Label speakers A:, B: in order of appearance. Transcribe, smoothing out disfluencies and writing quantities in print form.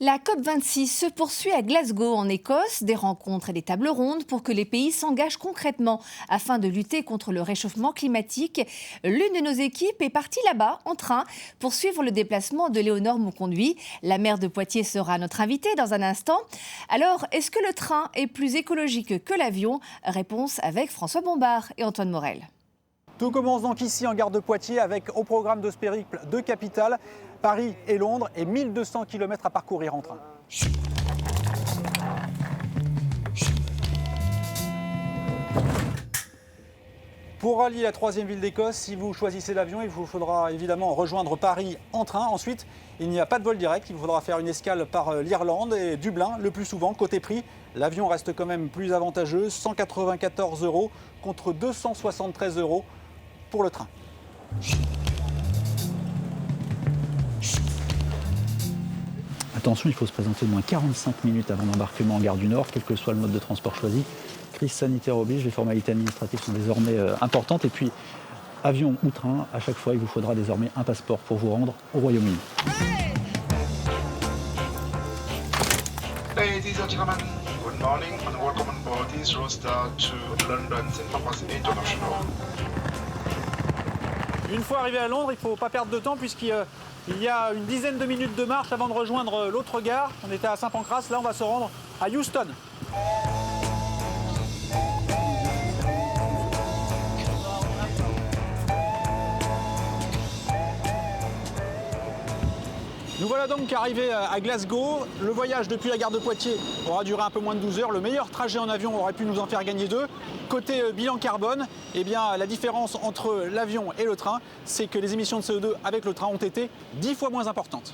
A: La COP26 se poursuit à Glasgow, en Écosse, des rencontres et des tables rondes pour que les pays s'engagent concrètement afin de lutter contre le réchauffement climatique. L'une de nos équipes est partie là-bas, en train, pour suivre le déplacement de Léonore Mauconduit. La maire de Poitiers sera notre invitée dans un instant. Alors, est-ce que le train est plus écologique que l'avion? Réponse avec François Bombard et Antoine Morel.
B: Tout commence donc ici en gare de Poitiers avec au programme de ce périple deux capitales, Paris et Londres, et 1200 km à parcourir en train. Pour rallier la troisième ville d'Écosse, si vous choisissez l'avion, il vous faudra évidemment rejoindre Paris en train. Ensuite, il n'y a pas de vol direct, il vous faudra faire une escale par l'Irlande et Dublin le plus souvent. Côté prix, l'avion reste quand même plus avantageux, 194 € contre 273 € pour le train.
C: Attention, il faut se présenter au moins 45 minutes avant l'embarquement en gare du Nord, quel que soit le mode de transport choisi. Crise sanitaire oblige, les formalités administratives sont désormais importantes. Et puis, avion ou train, à chaque fois, il vous faudra désormais un passeport pour vous rendre au Royaume-Uni.
D: Ladies and gentlemen, good morning and welcome on board Eurostar to London St. Pancras International.
B: Une fois arrivé à Londres, il ne faut pas perdre de temps puisqu'il y a une dizaine de minutes de marche avant de rejoindre l'autre gare. On était à Saint-Pancras, là on va se rendre à Euston. Nous voilà donc arrivés à Glasgow. Le voyage depuis la gare de Poitiers aura duré un peu moins de 12 heures. Le meilleur trajet en avion aurait pu nous en faire gagner 2. Côté bilan carbone, eh bien, la différence entre l'avion et le train, c'est que les émissions de CO2 avec le train ont été 10 fois moins importantes.